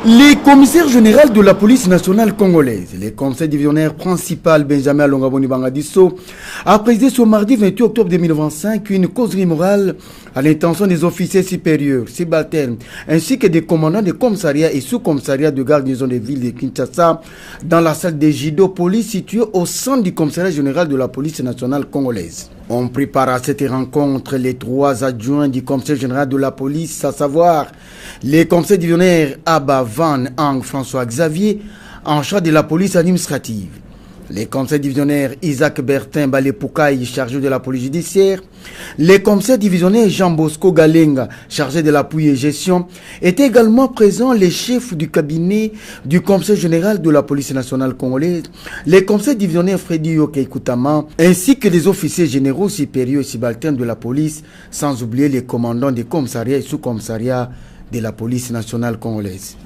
Les commissaires généraux de la police nationale congolaise, le conseil divisionnaire principal Benjamin Longaboni Bangadisso, a présidé ce mardi 28 octobre 2025 une causerie morale à l'intention des officiers supérieurs, subalternes, ainsi que des commandants de commissariats et sous-commissariats de garnison des villes de Kinshasa dans la salle des Jido Police située au centre du commissariat général de la police nationale congolaise. On prépare à cette rencontre les trois adjoints du commissaire général de la police, à savoir les commissaires divisionnaires Abba Van Ang François Xavier, en charge de la police administrative. Les commissaires divisionnaires Isaac Bertin Balepoukaï, chargé de la police judiciaire. Les commissaires divisionnaires Jean Bosco Galenga, chargé de l'appui et gestion. Étaient également présents les chefs du cabinet du commissaire général de la police nationale congolaise, les commissaires divisionnaires Freddy Yoke Koutama, ainsi que les officiers généraux supérieurs et subalternes de la police, sans oublier les commandants des commissariats et sous-commissariats de la police nationale congolaise.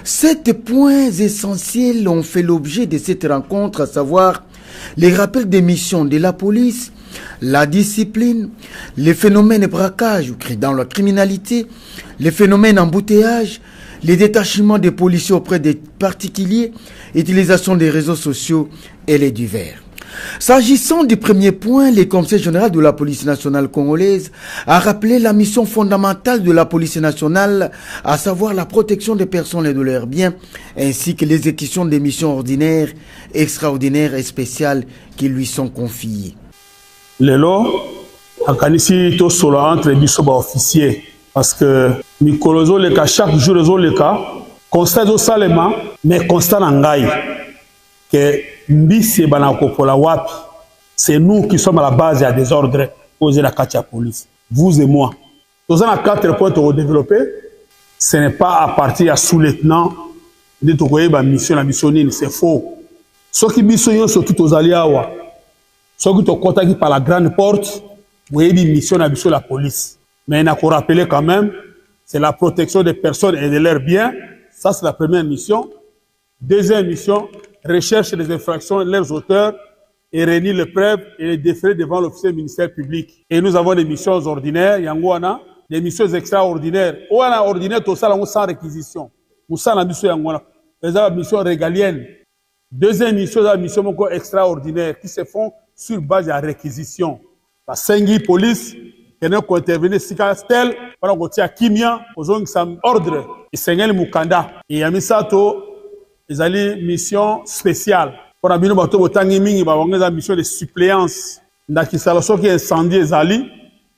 7 points essentiels ont fait l'objet de cette rencontre, à savoir les rappels des missions de la police, la discipline, les phénomènes de braquage dans la criminalité, les phénomènes d'embouteillage, les détachements des policiers auprès des particuliers, l'utilisation des réseaux sociaux et les divers. S'agissant du premier point, le commissaire général de la police nationale congolaise a rappelé la mission fondamentale de la police nationale, à savoir la protection des personnes et de leurs biens, ainsi que l'exécution des missions ordinaires, extraordinaires et spéciales qui lui sont confiées. Lelo, akanisi to solo entre bisoba officier, parce que Mikolozo le cas chaque jour le cas, constat au salema, mais constat n'angai que c'est nous qui sommes à la base à des ordres posés la Katia Police. Vous et moi. Nous avons 4 points à développer. Ce n'est pas à partir à sous-lieutenant de Togoye, la mission, c'est faux. Ceux qui mission sont tous aux Aliawa. Ceux qui sont contactés par la grande porte, vous avez une mission à la police. Mais il faut rappeler quand même, c'est la protection des personnes et de leurs biens. Ça, c'est la première mission. Deuxième mission, recherche des infractions, leurs auteurs, et réunir les preuves et les déférer devant l'officier du ministère public. Et nous avons des missions ordinaires, Yangouana, des missions extraordinaires. Ouana ordinaire, tout ça, sans réquisition. Nous sommes la mission Yangouana. Les missions régaliennes. Deuxième mission, la mission extraordinaire, qui se font sur base de la réquisition. La Sengi police, qui n'a pas intervenu, si Castel, pendant qu'on tient Kimia, aux ordre, et Sengel Mukanda. Et Yamisato, ils ont une mission spéciale. Pour la mission de suppléance. Dans la qui incendie les alliés,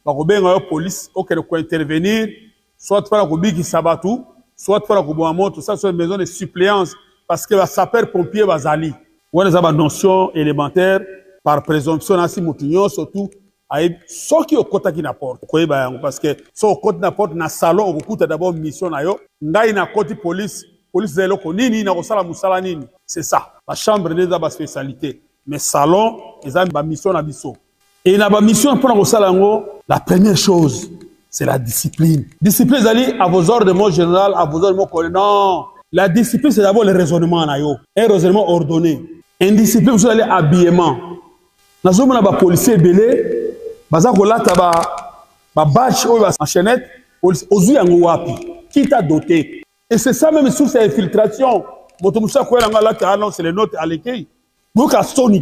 la police, qui peut intervenir, soit pour la qui sabatou, soit pour la Kubuamo, tout ça, c'est une maison de suppléance. Parce que les sapeurs-pompiers, les alliés. On a une notion élémentaire, par présomption, surtout, ceux qui ont côté qui n'apportent. Parce que ceux qui n'apportent dans le salon, on a d'abord une mission. On a une côté police. C'est ça. La chambre n'est pas spécialité. Mais salon, ils ont une mission à biso. Et il y a une mission pour la première chose, c'est la discipline. Discipline, vous allez à vos ordres de mon général, à vos ordres de mon collègue. Non. La discipline, c'est d'abord le raisonnement. Un raisonnement ordonné. Indiscipline, vous allez habillement. Nous avons des policiers belés. Nous avons des badges en chaînette. Qui t'a doté? Et c'est ça même sous ces infiltrations. C'est les notes à l'équipe. Vous savez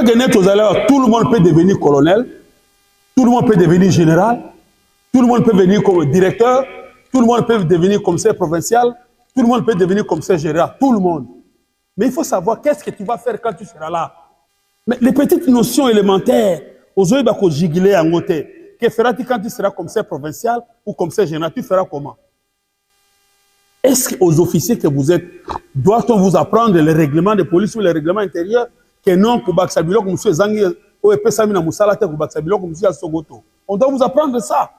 que tout le monde peut devenir colonel, tout le monde peut devenir général, tout le monde peut devenir comme directeur, tout le monde peut devenir commissaire provincial, tout le monde peut devenir commissaire général, tout le monde. Mais il faut savoir qu'est-ce que tu vas faire quand tu seras là. Mais les petites notions élémentaires, aujourd'hui, il faut giguler en côté. Que feras-tu quand tu seras commissaire provincial ou commissaire général? Tu feras comment? Est-ce qu'aux officiers que vous êtes, doit-on vous apprendre les règlements de police ou les règlements intérieurs? Que non, que Baksabilo, comme M. Zangi, ou Epesamina Moussalate, ou Baksabilo, comme M. Sogoto. On doit vous apprendre ça.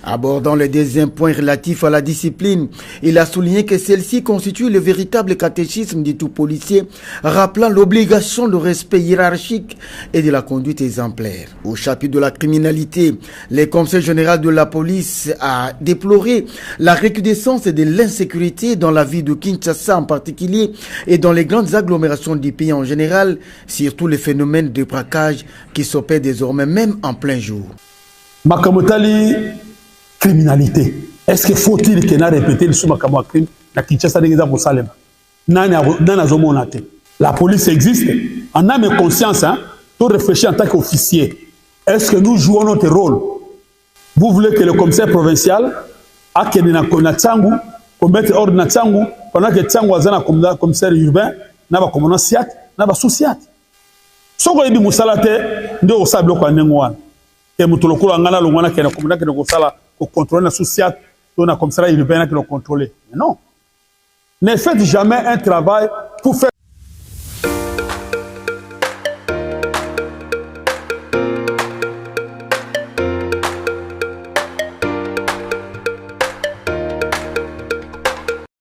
Abordant le deuxième point relatif à la discipline, il a souligné que celle-ci constitue le véritable catéchisme du tout policier, rappelant l'obligation de respect hiérarchique et de la conduite exemplaire. Au chapitre de la criminalité, le conseil général de la police a déploré la recrudescence de l'insécurité dans la ville de Kinshasa en particulier et dans les grandes agglomérations du pays en général, surtout les phénomènes de braquage qui s'opèrent désormais même en plein jour. Makamotali criminalité. Est-ce que faut-il que na répéter le sous-makamwa crime na Kinshasa n'existe pour Salem? La police existe. En âme et conscience, hein, pour réfléchir en tant qu'officier. Est-ce que nous jouons notre rôle? Vous voulez que le commissaire provincial a que na Tsangu commettre ordre na Tsangu pendant que Tsangu a un commissaire urbain n'a pas commandant Siat n'a pas sous-Siat. Soko yebi musalate ndio osablo kwa nengwana. Et mutulokolo ngala longwana ke na commandant ke na kosala ko contrôler na sous-Siat to na commissaire urbain na ke na contrôler. Mais non. Ne faites jamais un travail pour faire